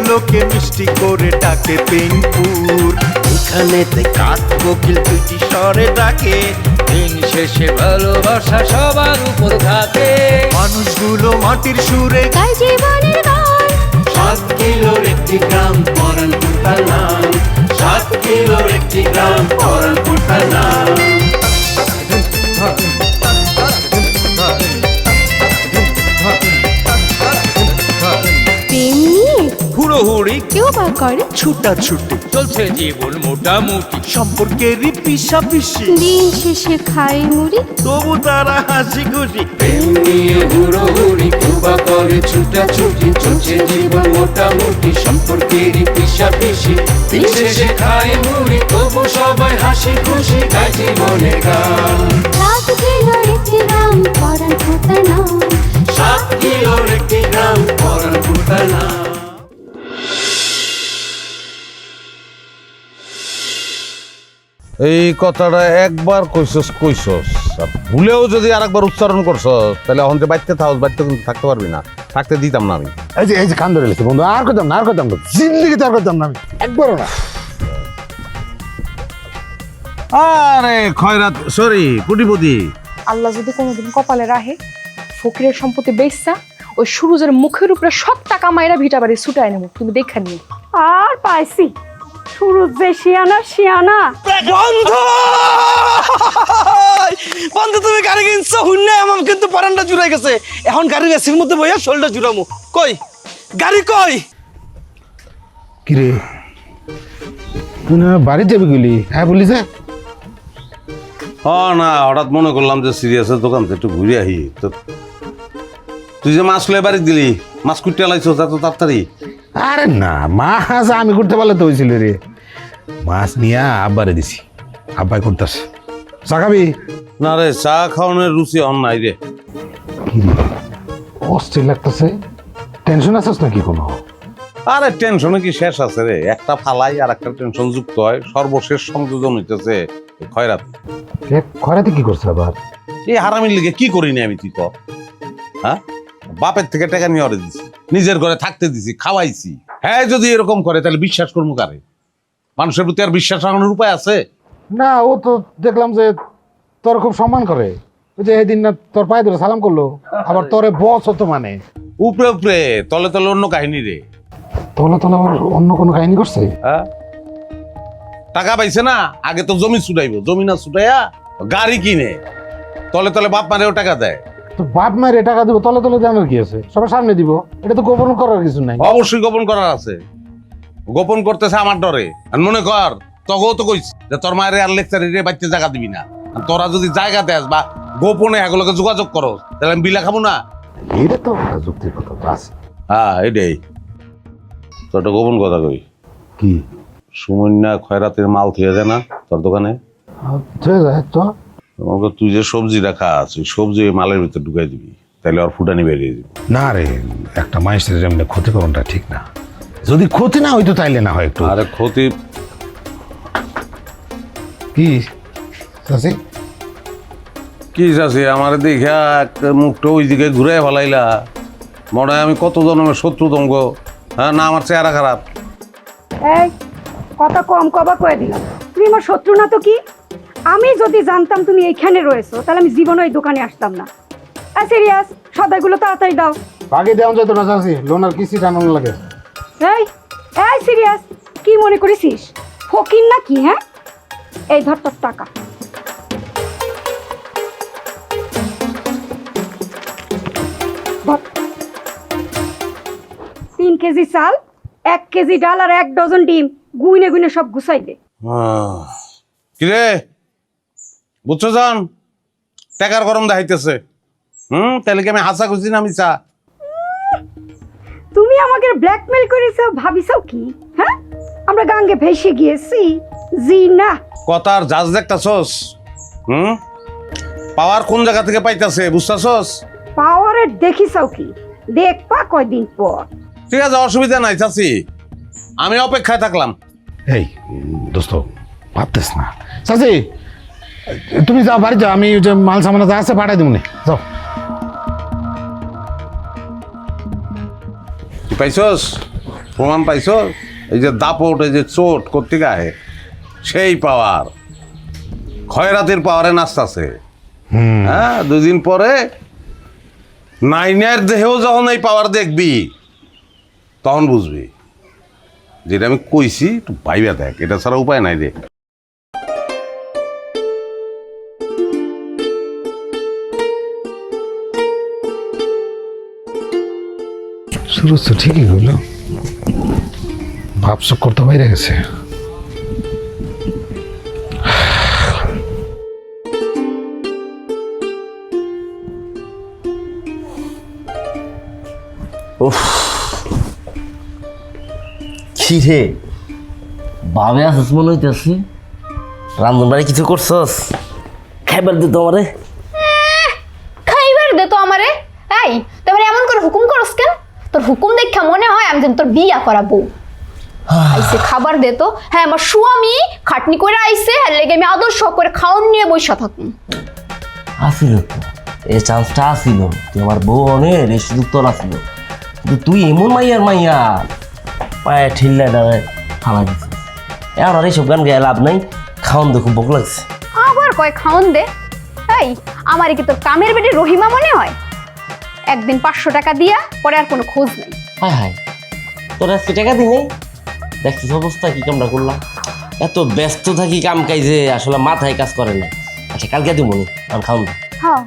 লোকে মিষ্টি করে ডাকে পেনপুর। এখানেতে কাক কোকিল দুইটি স্বরে ডাকে, দিন শেষে ভালোবাসা সবার উপর থাকে। মানুষগুলো মাটির সুরে গায় জীবনের গান। 7 কিলোর একটি গ্রাম পরানপুর তার নাম, 7 কিলোর একটি গ্রাম পরানপুর তার নাম। প্রেম নিয়ে হুড়োহুড়ি কেউ বা করে ছুটাছুটি, চলছে জীবন মোটামুটি, সম্পর্কেরই পিছাপিছি, দিন শেষে খায় মুড়ি। তবু তারা হাসি খুশি। প্রেম নিয়ে হুড়োহুড়ি কেউ বা করে ছুটাছুটি, চলছে জীবন মোটামুটি, সম্পর্কেরই পিছাপিছি, দিন শেষে খায় মুড়ি, তবু সবাই হাসি খুশি গায় জীবনের গান। 7 কিলোর একটি গ্রাম পরানপুর তার নাম। 7 কিলোর একটি গ্রাম পরানপুর তার নাম। এই কথাটা একবার কইছস আর ভুলেও যদি আরেকবার উচ্চারণ করছস তাহলে এখন যে বাইতে কিন্তু থাকতে পারবি না, থাকতে দিতাম না আমি। এই যে কান ধরে লেছে বন্ধু, আর করতাম না জিন্দিগিতে আর করতাম না আমি, একবারও না। আরে খয়রাত সরি কুটিপতি, আল্লাহ যদি কোনোদিন কপালে রাহে, ফকিরের সম্পত্তি বেচছা ওই সুরুজের মুখের উপরে সব টাকা মাইরা ভিটা বাড়ি ছুটাই নেব, তুমি দেখা নিও। আর পাইছি সুরজ যে শিয়ানা বন্ধু তুমি গাড়ি কিনছো হুন্নে আমার কিন্তু পরানটা জুড়াই গেছে। এখন গাড়ির এসির মধ্যে বইয়া শোলটা জুড়ামু। কই গাড়ি কই? কিরে তুই না বাড়ি যাবি গেলি? হ্যাঁ বলি যে না হঠাৎ মনে করলাম যে সিরিয়াসের দোকান থেকে একটু ঘুরে আহি। তো তুই যে মাছ লয়ে বাড়ি দিলি, মাছ কুটে লাইছো এত তাড়াতাড়ি? আরে না, মাছ আমি করতে পারলে তো হয়েছিল রে, মাছ নিয়ে আব্বারে দিছি, আব্বাই করতেছে। চা খাবি? না রে, চা খাওয়ানোর রুচি হন নাই রে। অস্থির লাগতেছে, টেনশন আছিস নাকি কোনো? আরে টেনশনে কি শেষ আছে রে, একটা ফালাই আর একটা টেনশন যুক্ত হয়, সর্বশেষ সংযোজন হইতেছে খয়রাত। খরাতে কি করছে আবার? এই হারামির লিগে কি করিনি আমি, তুই ক? হ্যাঁ, বাপের থেকে টাকা নিয়ে অরে দিছি, নিজের ঘরে থাকতে দিছি, খাওয়াইছি। হ্যাঁ যদি এরকম করে তাহলে বিশ্বাস করবো কারে? মানুষের প্রতি আর বিশ্বাস রাখানোর উপায় আছে? না, ও তো দেখলাম যে তোর খুব সম্মান করে, ওই যে এদিন না তোর পায়ে ধরে সালাম করলো, আবার তোরে বস হতো মানে। উপরে উপরে তলে তলে অন্য কাহিনী রে। তোলা আবার অন্য কোনো কাহিনী করছে? হ্যাঁ, টাকা পাইছে না, আগে তো জমি ছুটাইবো, জমি না ছুটাইয়া গাড়ি কিনে তলে তলে বাপ মারেও টাকা দেয়। তো বাপ মায়ের টাকা দিব, তলে জানার কি আছে? সবার সামনে দিব, এটা তো গোপন করার কিছু নাই। অবশ্যই গোপন করার আছে, গোপন করতেছে আমার ডরে। আর মনে কর তগেও তো কইছি যে তোর মায়ের আর লেকচারে বাড়িতে জায়গা দিবি না, আর তোরা যদি জায়গা দেস বা গোপনে এগুলোকে যোগাযোগ করো তাহলে আমি বিলা খাবো না। এটা তো যুক্তির কথা আছে। হ্যাঁ এটাই তো, একটা গোপন কথা কই। কি? সুমন্যা খয়রাতের মাল থুয়ে যায় না তোর দোকানে? তো তোমাকে তুই যে সবজি রাখা আছে, সবজি ওই মালের ভিতরে ঢুকাই দিবি, তাহলে আর ফুটানি বেরিয়ে দিবি। না রে, একটা মানুষের এমনি ক্ষতি করণটা ঠিক না। যদি ক্ষতি না হইতো তাইলে না হয় একটু। আরে ক্ষতি কি চাচি? কি চাষি আমার দেখা মুখটা ওই দিকে ঘুরে ফেলাইলা, মনে হয় আমি কত জন্মের শত্রু দঙ্গ। হ্যাঁ না, আমার চেহারা খারাপ। এই কথা কম কবা কয়ে দিলাম, তুমি আমার শত্রু না তো কি? আমি যদি জানতাম তুমি এইখানে রয়েছো তাহলে আমি জীবনে ওই দোকানে আসতাম না। সিরিয়াস, সদাইগুলো তাড়াতাড়ি দাও। বাকি দেওয়া যেত না চাচি, লোন আর কিস্তি টানানো লাগে। এই সিরিয়াস, কি মনে করেছিস ফকির না কি? হ্যাঁ, এই ধর তোর টাকা। 3 কেজি চাল, 1 কেজি ডাল আর 1 ডজন ডিম গুইনে সব গুছাই দে। কিরে বুঝছো জান, টাকার গরম দেখাইতেছে। তাহলে কি আমি হাসা খুঁজি না আমি চা? তুমি আমাকে ব্ল্যাকমেল করেছো, ভাবিছো কি? হ্যাঁ, আমরা গাঙ্গে ভেসে গিয়েছি জি না। কথার জাজ দেখতাছস? পাওয়ার কোন জায়গা থেকে পাইতাছে বুঝতাছস? পাওয়ারের দেখিছো কি? দেখবা কয়দিন পর। ঠিক আছে, অসুবিধা নাই চাচি, আমি অপেক্ষায় থাকলাম। এই দোস্ত ভাবতেস না চাচি, তুমি যাও বাড়ি যাও, আমি যে মাল সামানা যা আছে পাঠাই দেবো। যাও। তুই পাইছস? প্রমাণ পাইছো? এই যে দাপট, এই যে চোট করতে গায়ে, সেই পাওয়ার খয়রাতের পাওয়ারে নাচতাছে। হ্যাঁ, 2 দিন পরে নাইনের দেহেও যখন এই পাওয়ার দেখবি তখন বুঝবি। যেটা আমি কইছি একটু ভাইবা দেখ, এটা ছাড়া উপায় নাই রে। শুরু তো ঠিকই হইল, ভাবছ করতে বাইরে গেছে। কি রে ভাবে আসস মনে হইতেছে? রান্ধন বাড়ি কিছু করছস? খাইবার দে তো আমারে। খাইবার দে তো আমারে। এই তোমার এমন করে হুকুম করস কেন? তোর হুকুম দেখা মনে হয় আমি যেন তোর বিয়া করাবো। আইসে খাবার দে তো। হ্যাঁ, আমার স্বামী খাটনি করে আইসে, আর লেগে আমি আদর্শ করে খাওন নিয়ে বসে থাকুন। আসিল তো, এই চান্সটা আসিল, তুই আমার বউ অনের এই সুযোগ তোর আসিল, কিন্তু তুই এমন মাইয়ার মাইয়া পায়ে ঠিল্লা ডালে ফালা দিছিস। এখন আর এইসব গান গায়ে লাভ নাই, খাওন তো খুব ভোগ লাগছে। আবার কয় খাওন দে। এই আমারে কি তোর কামের বেটি রহিমা মনে হয়? একদিন 500 টাকা দিয়া পরে আর কোনো খোঁজ নেই। হায় হায়, তোর আজকে টাকা দিই নাই? দেখছিস অবস্থা কি কামটা করলাম। এত ব্যস্ত থাকি কাম কাজে আসলে মাথায় কাজ করে না। আচ্ছা কালকে দিব নি, আমি খাওন না। হ্যাঁ,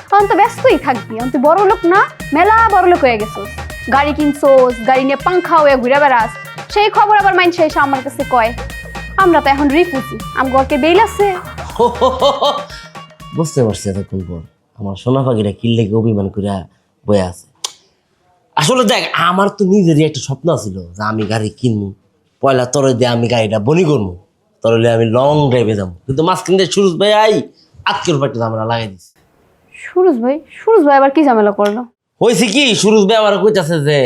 তখন তো ব্যস্তই থাকবি। তুই বড় লোক না, মেলা বড় লোক হয়ে গেছিস। গাড়ি কিনছোস, গাড়ি নিয়ে পাংখা হয়ে ঘুরে বেড়াস। সেই খবর আবার মাইনছে এসে আমার কাছে কয় আমরা তো এখন রিফুজি, আম ঘরকে বেল আছে। বুঝতে পারছি এতক্ষণ পর আমার সোনা পাখিরা কিনলে অভিমান করে বয়ে আছে। আসলে দেখ, আমার তো নিজেরই একটা স্বপ্ন ছিল যে আমি গাড়ি কিনবো, পয়লা তরে দিয়ে আমি গাড়িটা বনি করবো, তরলে আমি লং ড্রাইভে যাবো। কিন্তু মাঝখান দিয়ে সুরজ ভাই আজকের পাটে আমরা লাগাই দিচ্ছি। সুরজ ভাই আবার কি ঝামেলা করলো? হয়েছে কি, সুরজ ভাই আমার কইতাছে যে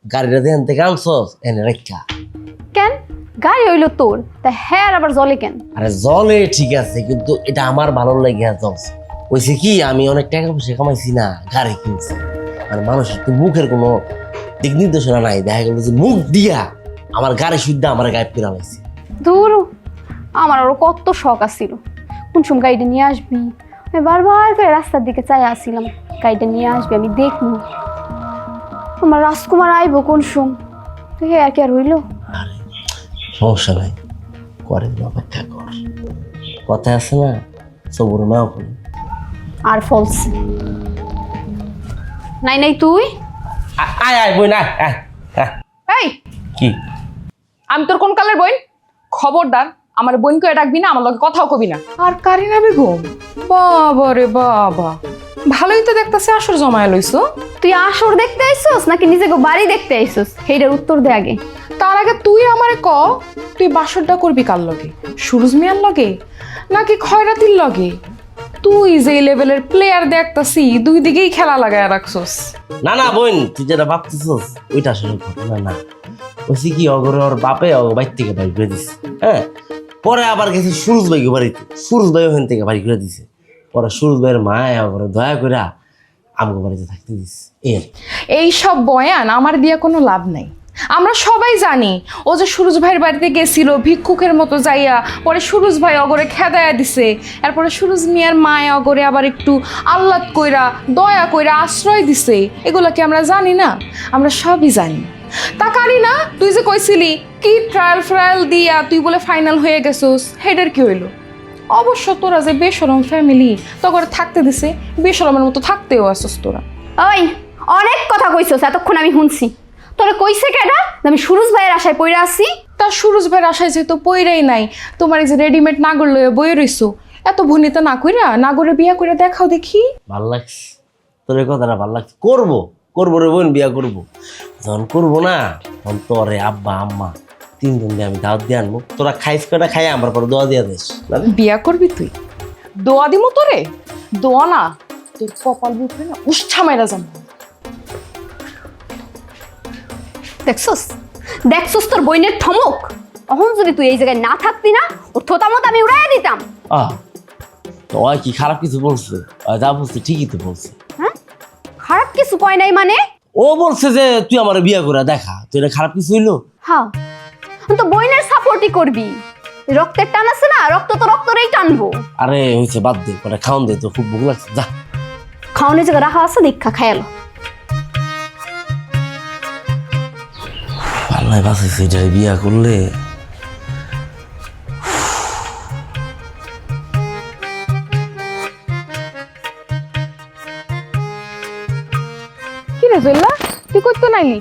গাড়িটা যেখান থেকে আনছস এনে রেখা। কেন? গাড়ি হইলো তোর, তা হ্যাঁ আবার জলে কেন? আরে জলে ঠিক আছে, কিন্তু এটা আমার ভালো লাগে চলছে। হয়েছে কি, আমি অনেক টাকা পয়সা কামাইছি না, গাড়ি কিনছি। আর মানুষের তো মুখের কোনো দিক নির্দেশনা নাই, দেখা গেল যে মুখ দিয়া আমার গাড়ি শুদ্ধ আমার গায়ে ফিরা লাইছে। দূর, আমার আরো কত শখ আছিল কোন সময় গাড়িটা নিয়ে আসবি। আমি বারবার করে রাস্তার দিকে চাই আসছিলাম, গাড়িটা নিয়ে আসবি আমি দেখবো। আমার রাজকুমার আইবো কোন সময়, তুই আর কি আর হইলো? আরে সমস্যা নাই, করে অপেক্ষা কর। কথা আছে না, সবুর মাও করে আর ফলস নাই নাই তুই আয় আয় বই না। এই কি আমি তোর কোন কালের বই? খবরদার আমার বোনকে ডাকবি না, আমার লগে কথাও কবি না। আর কারিনা বেগম, বাবা রে বাবা, ভালোই তো দেখতেছে আসর জমায় লইছো। তুই আসর দেখতে আইছস নাকি নিজেকে বাড়ি দেখতে আইছস? সেইটার উত্তর দে আগে। তার আগে তুই আমারে ক, তুই বাসরটা করবি কার লগে? সুরজ মিয়ার লগে নাকি খয়রাতির লগে? তুই যে লেভেলের প্লেয়ার দেখতাছি, দুই দিকেই খেলা লাগায় রাখছস। না না বোন, তুই যেটা ভাবতেছস ওইটা আসলে ঘটনা না। ওই কি অগরে ওর বাপে বাইর থেকে বাড়ি করে দিছে। হ্যাঁ, পরে আবার গেছে সুরজ ভাইকে বাড়িতে, সুরজ ভাই ওখান থেকে বাড়ি করে দিছে। পরে সুরজ ভাইয়ের মা অগরে দয়া করে আমাকে বাড়িতে থাকতে দিছে। এইসব বয়ান আমার দিয়া কোনো লাভ নাই। আমরা সবাই জানি ও যে সুরজ ভাইয়ের বাড়িতে গেছিল ভিক্ষুকের মতো যাইয়া, পরে সুরজ ভাই অগরে খেদায়া দিছে, এরপরে সুরজ মিয়ার মায় অগরে আবার একটু আহ্লাদ কইরা দয়া কইরা আশ্রয় দিছে। এগুলা কি আমরা জানি না? আমরা সবই জানি। তা কারিনা, তুই যে কইছিলি কি ট্রায়াল দিয়া তুই বলে ফাইনাল হয়ে গেছোস, হেডের কি হইলো? অবশ্য তোরা যে বেশরম ফ্যামিলি, তখন থাকতে দিছে, বেশরমের মতো থাকতেও আসছ তোরা। ওই অনেক কথা কইছস, এতক্ষণ আমি শুনছি। তোরা কইছে কেডা আমি সুরজ ভাইয়ের আশায় পইরা আছি? তা সুরজ ভাইয়ের আশায় যেহেতু পইরাই নাই, তোমার এই যে রেডিমেড নাগর লয়ে বই রইছো, এত ভনিতা না কইরা নাগরে বিয়া কইরা দেখাও দেখি। ভাল লাগছে তোর এই কথাটা, ভাল লাগছে। করবো রে বোন, বিয়া করবো। যখন করবো না তখন তোরে আব্বা আম্মা 3 দিন দিয়ে আমি দাওয়াত দিয়ে আনবো, তোরা খাইস কটা খাই আমার পর দোয়া দিয়া দিস। বিয়া করবি তুই? দোয়া দিমু তোরে? দোয়া না, তোর কপাল বুঝবে না উষ্ঠা মাইরা যাবো। দেখছস তোর বইনের ঠমক। অহন যদি তুই এই জায়গায় না থাকতি না, ওর থোতামত আমি উড়াইয়া দিতাম। তো কি খারাপ কিছু বলছে? যা বলছে ঠিকই তো বলছে। হ্যাঁ, খারাপ কিছু কয় নাই মানে? ও বলছে যে তুই আমার বিয়া করে দেখা, তুই এটা খারাপ কিছু হইলো? হ্যাঁ তো বইনের সাপোর্টই করবি, রক্তের টান আছে না, রক্ত তো রক্তরেই টানবো। আরে হয়েছে, বাদ দে, ওটা খাওয়ান দে, তো খুব ভোগ লাগছে, যা। খাওয়ানোর জায়গা রাখা আছে, দীক্ষা খায়ালো। আল্লাহ বাঁচাইছে, এটা বিয়া করলে কি রে জল্লা, তুই করতে নাইলি?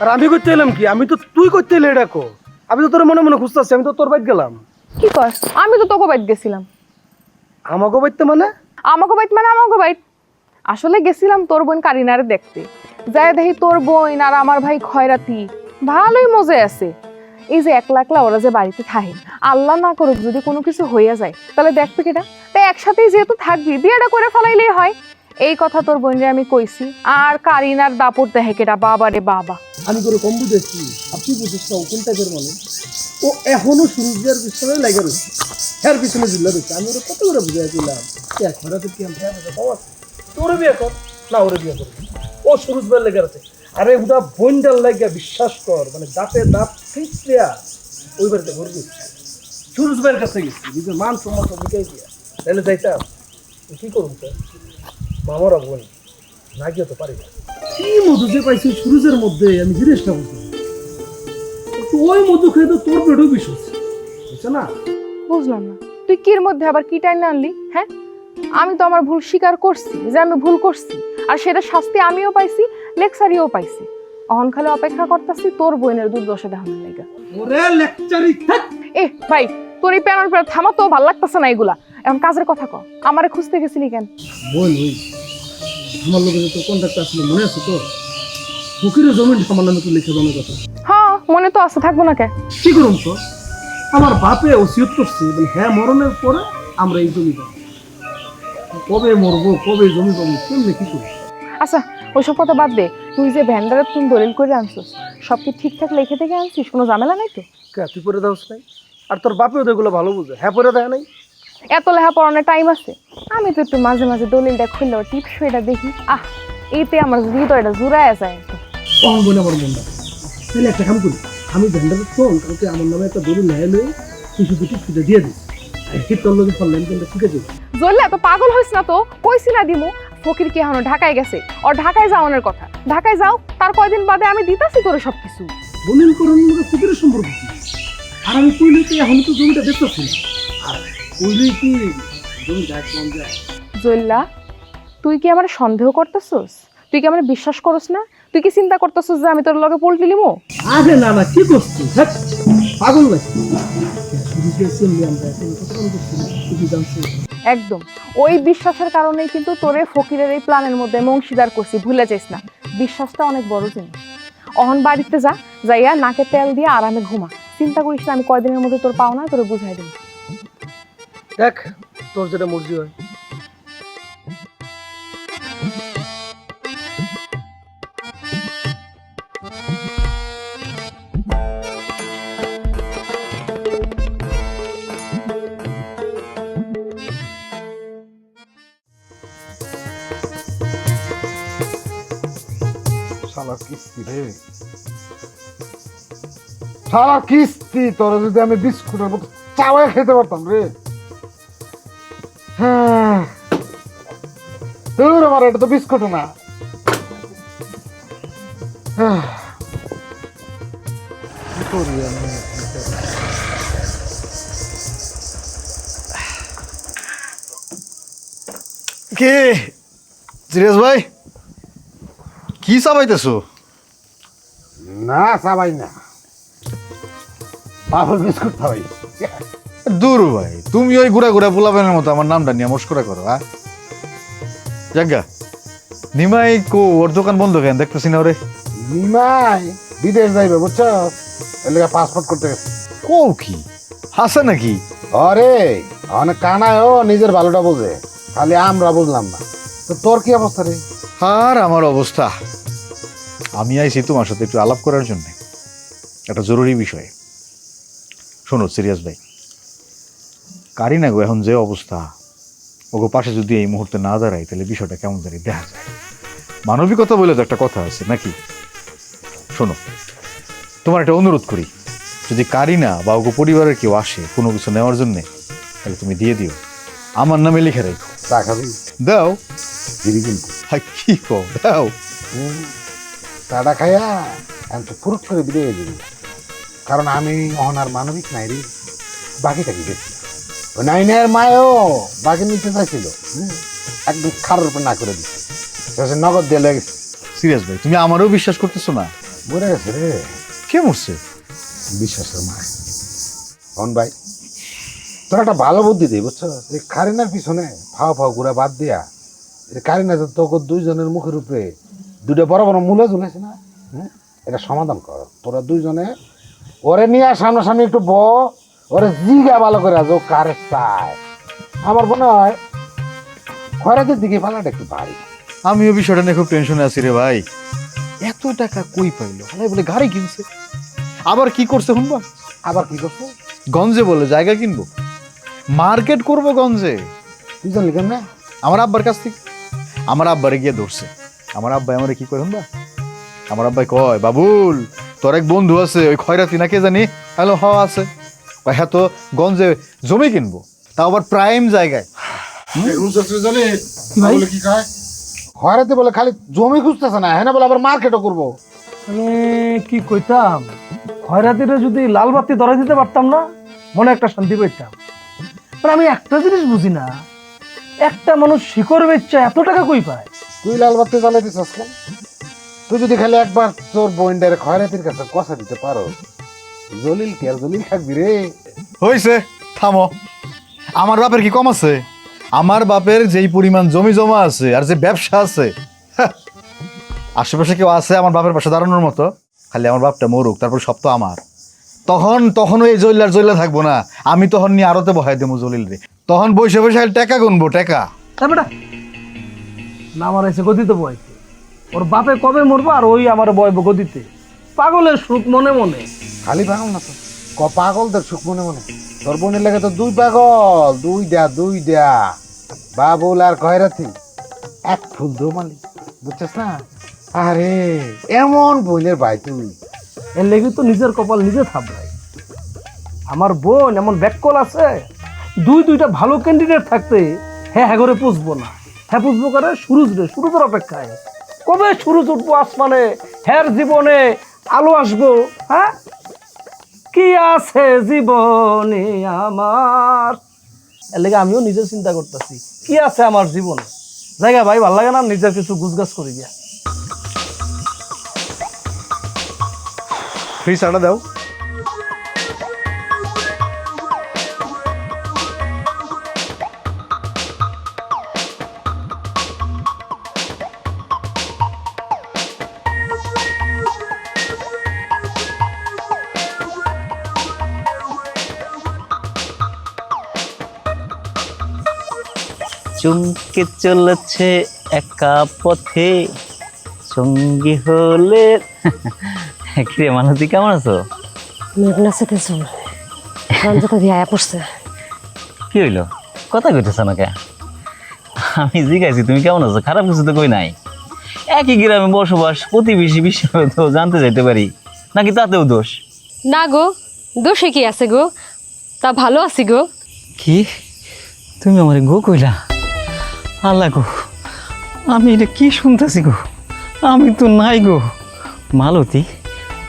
আর আমি করতে এলাম কি? আমি তো তুই করতে এলে এটা কো। আমি তো তোর মনে মনে খুঁজতেছি, আমি তো তোর বাইত গেলাম। কি কর? আমি তো তোকে বাইত গেছিলাম। আমাকে বাইতে মানে? আমাকে বাইত মানে আমাকে বাইত। আসলে গেছিলাম তোর বোন কারিনারে দেখতে, যাই দেখি তোর বোন আর আমার ভাই খয়রাতি ভালোই মজা আছে। এই যে একলা একলা ওরা যে বাড়িতে থাকে, আল্লাহ না করুক যদি কোনো কিছু হইয়া যায় তাহলে দেখবে কেটা? তাই একসাথেই যেহেতু থাকবি, বিয়েটা করে ফেলাইলেই হয়। এই কথা তোর বোনরে আমি কইছি, আর কারিনার দাপট দেখে কেটা, বাবা রে বাবা। আমি করে কম বুঝেছি, আপনি বুঝেছ না কোন টাইপের মানুষ। ও এখনো সুরুজের পিছনে লেগে রয়েছে, হ্যার পিছনে জিল্লা রয়েছে। আমি ওরা কত করে বুঝাইছিলাম, কি আমি তোরে বিয়ে কর না, ওরে বিয়ে করবি, ও সুরুজ ভাইয়ের লেগে আছে। আরে ওটা বন্ডার লাগে, বিশ্বাস কর, মানে দাঁতে দাঁত ফিক্সিয়া ওই বাড়িতে ঘুরবি। সুরুজ ভাইয়ের কাছে গেছি, নিজের মান সম্মান সব দিকেই দিয়া, তাহলে যাইতাম। কি করুন স্যার, মামারা বোন না গিয়ে তো পারি না। কি মধু যে পাইছি সুরুজের মধ্যে, আমি জিনিসটা বুঝতে ওই মধু খেয়ে তো তোর পেটেও বিষ হচ্ছে, বুঝছো না? বুঝলাম না, তুই কির মধ্যে আবার কি টাইম আনলি? হ্যাঁ, আমি তো আমার ভুল স্বীকার করছি যে আমি ভুল করছি, আর সেটা শাস্তি আমিও পাইছি, লেকচারিও পাইছি। অহন খালি অপেক্ষা করতেছি তোর বোনের দুর্দশা দেখানোর লাগা। ওরে লেকচারি থাক। ভাই, তোর এই প্যানের পরে থামা তো ভালো লাগতেছে না এগুলা। এখন কাজের কথা কর, আমারে খুঁজতে গেছিলি কেন? বোন ওই আমার লোকের তো কন্ট্যাক্ট আসলে মনে আছে তো, ফকিরের জমিন আমার নামে তো লিখে জমের কথা। হ্যাঁ মনে তো আছে, থাকবো না কে? কি করুন তো, আমার বাপে ওসিয়ত করছে, হ্যাঁ মরণের পরে আমরা এই জমি পাবো। কবে মরবো, কবে জমি পাবো, কেমনে কি করবো? আচ্ছা ওইসব কথা বাদ দে, তুই যে ভ্যান্ডারের তুমি দলিল করে আনছিস, সব কি ঠিকঠাক লিখে থেকে আনছিস? কোনো ঝামেলা নাই তো? তুই পরে দাওস নাই? আর তোর বাপেও তো এগুলো ভালো বুঝে, হ্যাঁ পরে দেয় নাই? এত লেখা পড়ানোর টাইম আছে? আমি তো একটু মাঝে মাঝে দলিলটা খুললেও টিপস এটা দেখি, এতে আমার হৃদয়টা জুড়ায় যায়। কখন বলে আমার মনটা, তাহলে একটা কাম করি, আমি ভ্যান্ডারের চল কালকে আমার নামে একটা দলিল লেহে লয়ে তুই শুধু টিপসটা দিয়ে দিস, তোর লোক ফোন শিখে দিবি। জল্লে এত পাগল হইস না তো, কইছি না দিমু। ফকির কি এখনো ঢাকায় গেছে, ওর ঢাকায় যাওয়ানোর কথা। ঢাকায় যাও, তার কয়দিন বাদে আমি দিতাছি তোরে সবকিছু। দলিল করার মধ্যে ফকিরের সম্পর্ক কি? আর আমি কইলে তো এখন তো জমিটা দেখতেছি না, আর কইলেই কি জমি যায় কম যায়? জল্লা, তুই কি আমার সন্দেহ করতেছস? তুই কি আমার বিশ্বাস করস না? তুই কি চিন্তা করতেছস যে আমি তোর লগে পোল্ট্রি লিমু? আরে না না, কি করছিস? পাগল নাকি? একদম ওই বিশ্বাসের কারণেই কিন্তু তোরে ফকিরের এই প্ল্যানের মধ্যে আমি অংশীদার করছি, ভুলে যাইস না। বিশ্বাসটা অনেক বড় জিনিস। অহন বাড়িতে যা, যাইয়া নাকে তেল দিয়ে আরামে ঘুমা। চিন্তা করিস না, আমি কয়দিনের মধ্যে তোর পাও না তোরে বুঝাই দেব। দেখ তোর যেটা মর্জি হয়। সারা কিস্তি রে, সারা কিস্তি। তোরা যদি আমি বিস্কুটের মতো চাওয়া খেতে পারতাম রে। হ্যাঁ আমার এটা তো বিস্কুট না। কি করি আমি? কে সিরিয়াস ভাই, কি চাবাইতেছো? না চাবাই না, পাগল বিস্কুট খাওয়াই। দূর ভাই, তুমি ওই ঘুরা ঘুরা পোলাপেনের মতো আমার নামটা নিয়ে মস্করা করো। জাগা নিমাই কো, ওর দোকান বন্ধ কেন দেখতেছি না? ওরে নিমাই বিদেশ যাইবে, বুঝছো? এলাকা পাসপোর্ট করতে গেছে। কো কি হাসে নাকি? আরে অনেক কানায়, ও নিজের ভালোটা বোঝে, খালি আমরা বুঝলাম না। তো তোর কি অবস্থা রে? আর আমার অবস্থা, আমি আইছি তোমার সাথে একটু আলাপ করার জন্য, একটা জরুরি বিষয়। শোনো সিরিয়াস ভাই, কারিনা গো এখন যে অবস্থা, ওগো পাশে যদি এই মুহূর্তে না দাঁড়াই তাহলে বিষয়টা কেমন জানি দেখা যায়। মানবিকতা বলে তো একটা কথা আছে নাকি? শোনো, তোমার একটা অনুরোধ করি, যদি কারিনা বা ওগো পরিবারের কেউ আসে কোনো কিছু নেওয়ার জন্যে, তাহলে তুমি দিয়ে দিও, আমার নামে লিখে রাখো। চা খাবি? দাও। দিদি কিন্তু কি কো, দাও। চাটা খাইয়া আমি তো ফুরুক করে বিদায় দিবি, কারণ আমি অহনার মানবিক নাই রে। বাকিটা কি দেখছি ওই নাইনের মায়ও বাকি নিতে চাইছিল, একদম খারাপ উপর না করে দিচ্ছে, শেষে নগদ দিয়ে লেগে গেছে। সিরিয়াস ভাই, তুমি আমারও বিশ্বাস করতেছো না? মরে গেছে রে। কে মরছে? বিশ্বাসের মায়। হন ভাই, তোর একটা ভালো বুদ্ধি দিই বুঝছো, এই কারিনার পিছনে ফাও ফাও ঘুরা বাদ দিয়া, এই কারিনা যে তোকে দুইজনের মুখের উপরে দুটো বড় বড় মূলে ঝুলেছে না, এটা সমাধান কর। তোরা দুইজনে ওরে নিয়ে সামনাসামনি একটু ওরে জিগা ভালো করে আজ ও কারে চায়। আমার মনে হয় খয়রাতের দিকে পালাটা একটু ভারী। আমিও বিষয়টা নিয়ে খুব টেনশনে আছি রে ভাই। এত টাকা কই পাইলো? হালাই বলে গাড়ি কিনছে, আবার কি করছে শুনবা? আবার কি করছে? গঞ্জে বলে জায়গা কিনবো, মার্কেট করবো গঞ্জে। তুই জানলি কেন? আমার আব্বার কাছ থেকে। আমার আব্বারে গিয়ে ধরছে। আমার আব্বাই আমারে কি করে শুনবা? আমার আব্বাই কয়, বাবুল তোর এক বন্ধু আছে ওই খয়রাতি না কে জানি, হ্যালো হ আছে, হ্যাঁ তো গঞ্জে জমি কিনবো, তাও আবার প্রাইম জায়গায়। কি কয়? খয়রাতি বলে খালি জমি খুঁজতেছে না, হ্যাঁ বলে আবার মার্কেটও করবো। মানে কি কইতাম, খয়রাতিরা যদি লাল বাতি ধরে দিতে পারতাম না, মনে একটা শান্তি পেতাম। মানে আমি একটা জিনিস বুঝি না, একটা মানুষ শিকড় বেচা এত টাকা কই পায়? তুই লাল বাতি জ্বালাইতে চাচ্ছিলাম, তুই যদি খালি একবার তোর বইন্ডারে খয়রাতির কাছে কষা দিতে পারো, জলিল কে আর জলিল থাকবি রে। হইছে, থামো। আমার বাপের কি কম আছে? আমার বাপের যেই পরিমাণ জমি জমা আছে আর যে ব্যবসা আছে, হ্যাঁ, আশেপাশে কেউ আছে আমার বাপের পাশে দাঁড়ানোর মতো? খালি আমার বাপটা মরুক, তারপর সব তো আমার। তখন ওই জলিলা থাকবো না, আমি তখন নিয়ে আরতে বহাই দেবো জলিল রে। তখন বসে বসে টাকা গুনবো, টাকা। বেটা না মারাইছে গদিতে বয়তে, ওর বাপে কবে মরবো আর ওই আমার বয়ব গদিতে। পাগলের সুখ মনে মনে। খালি পাগল না তো, পাগলদের সুখ মনে মনে। তোর বোনের লাগে তো দুই পাগল, দুই দেয়া বাবুল আর খয়রাতি, এক ফুল দো মালি, বুঝছিস না? আরে এমন বোনের ভাই তুই। এর লেগে তো নিজের কপাল নিজে থাপড়াই। আমার বোন এমন ব্যাককল আছে, দুইটা ভালো ক্যান্ডিডেট থাকতে হ্যাঁ করে পুষবো না, হ্যাঁ পুষবো করে সুরুজের অপেক্ষায়। কবে সুরুজ উঠবো আসমানে, হ্যার জীবনে আলো আসবো। হ্যাঁ কি আছে জীবনে আমার, এর লেগে আমিও নিজে চিন্তা করতেছি কি আছে আমার জীবনে। জায়গা ভাই ভাল লাগে না, নিজের কিছু গুছগাছ করি গিয়া। ফ্রি চাটা দাও। চমকে চলেছে একা পথে, সঙ্গী হলে। কিরে মানসী, কেমন আছো? কি হইলো, কথা কইতেছ না কে? আমি জিজ্ঞাসি তুমি কেমন আছো, খারাপ কিছু তো কই নাই। একই গ্রামে বসবাস, প্রতিবেশী বিষয়ে তো জানতে যাইতে পারি, নাকি তাতেও দোষ? না গো, দোষে কি আছে গো, তা ভালো আছি গো। কি তুমি আমার গো কইলা? আল্লাহ গো, আমি এটা কি শুনতেছি গো, আমি তো নাই গো। মালতী,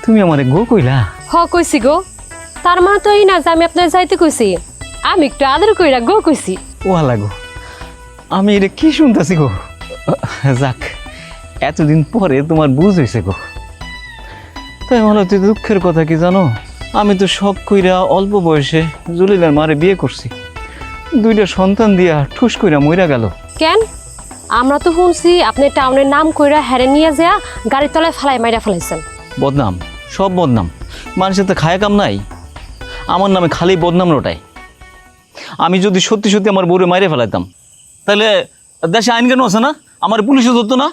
তুমি আমার গো কইলা? হ কইছি গো, তার মানে তো এই না যে আমি আপনার যাইতে কইছি, আমি একটু আদর কইরা গো কইছি। ও আল্লাহ গো, আমি এটা কি শুনতেছি গো। যাক, এতদিন পরে তোমার বুঝ হয়েছে গো। তাই মালতী, দুঃখের কথা কি জানো, আমি তো শখ কইরা অল্প বয়সে জলিলার মারে বিয়ে করছি, দুইটা সন্তান দিয়া ঠুস কইরা মইরা গেল। কেন? আমরা তো শুনছি আপনি টাউনের নাম কইরা হেরে নিয়ে যা গাড়ির তলায় ফালাই মাইরা ফেলাইছেন। বদনাম, সব বদনাম। মানুষের তো খায় কাম নাই, আমার নামে খালি বদনাম রটায়। আমি যদি সত্যি সত্যি আমার বউরে মাইরে ফেলাইতাম, তাহলে দেশে আইন কেন আছে না, আমার পুলিশে ধরতো না?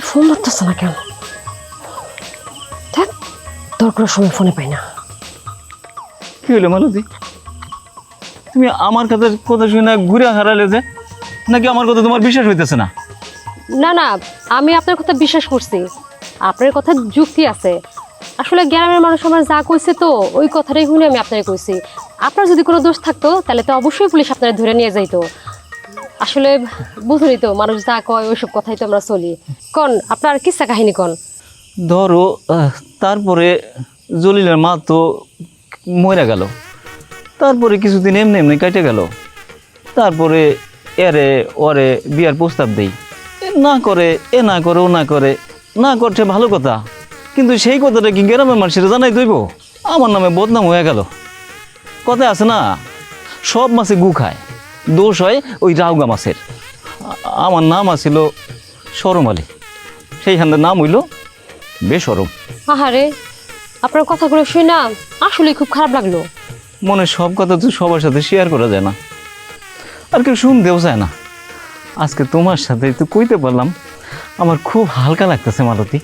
ফোন ধরতেছ না কেন? দেখ, দরকার সময় ফোনে পাই না। কি হলো মালতী, তুমি আমার কথা শুনে ঘুরে হারালে যে, নাকি আমার কথা তোমার বিশ্বাস হইতেছে না? না না, আমি আপনার কথা বিশ্বাস করছি, আপনার কথা যুক্তি আছে। আসলে গ্রামের মানুষ আমার যা কইছে তো ওই কথাটাই শুনে আমি আপনারে কইছি। আপনার যদি কোনো দোষ থাকতো তাহলে তো অবশ্যই পুলিশ আপনারা ধরে নিয়ে যাইতো। আসলে বুঝলি তো, মানুষ যা কয় ওইসব কথাই তো আমরা চলি। কোন আপনার কিসা কাহিনী কোন? ধরো তারপরে জলিলের মা তো মরে গেল, তারপরে কিছুদিন এমনি এমনি কেটে গেল। তারপরে এরে ওরে বিয়ার প্রস্তাব দেই, না করে এ না করে ও না করে, না করছে ভালো কথা, কিন্তু সেই কথাটা কি গ্রামের মানুষের জানাই দইব? আমার নামে বদনাম হয়ে গেল। কথায় আছে না, সব মাছে গু খায়, দোষ হয় ওই রাউগা মাছের। আমার নাম আছিল শরম আলী, সেইখানটার নাম হইল বেশরম। আহারে, আপনার কথাগুলো শুনে না আসলে খুব খারাপ লাগলো। মনে সব কথা তো সবার সাথে শেয়ার করা যায় না, আর কেউ শুনতেও চায় না। আজকে তোমার সাথে তো কইতে পারলাম, আমার খুব হালকা লাগতেছে মালতী।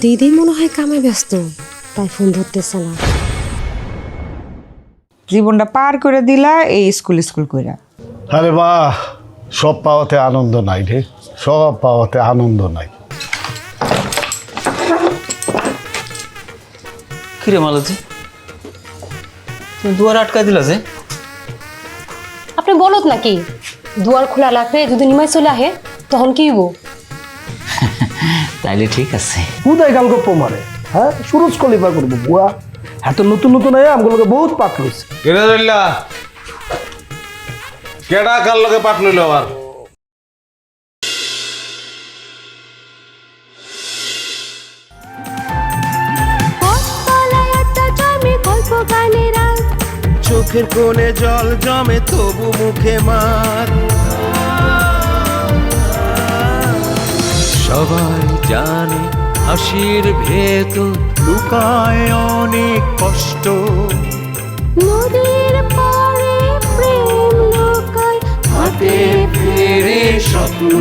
দিদি মনে হয় কামে ব্যস্ত, তাই ফোন ধরতেছে না। জীবনটা পার করে দিলা এই স্কুল কইরা। আরে বাহ, সব পাওয়াতে আনন্দ নাই রে, সব পাওয়াতে আনন্দ নাই। কিরে মালতী, তুমি দুয়ার আটকাই দিলা যে? আপনি বলত নাকি দুয়ার খোলা লাগবে, যদি নিমাই চলে আহে তখন কি হইব? তাইলে ঠিক আছে। হুদাই গাল গপ্প মারে, হ্যাঁ সুরজ কলিপা করবো বুয়া। এত নতুন নতুন আয় আমগুলোকে বহুত পাক লইছে। কেডা ধরলা? কেডা কার লগে পাট লইল আবার? চোখের কোণে জল জমে তবু মুখে মার। সবাই জানে হাসির ভেতর লুকায় অনেক কষ্ট। নদীর পাড়ে প্রেম লুকায়, হাতে ফেরে স্বপ্ন।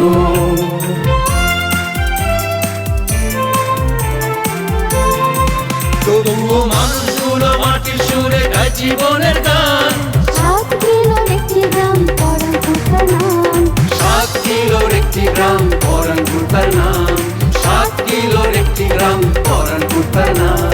তবুও মানুষগুলো মাটির সুরে গায় জীবনের গান। 7 কিলোর একটি গ্রাম পরানপুর তার নাম। 7 কিলোর একটি গ্রাম পরানপুর তার নাম। 7 কিলোর একটি গ্রাম পরানপুর তার নাম।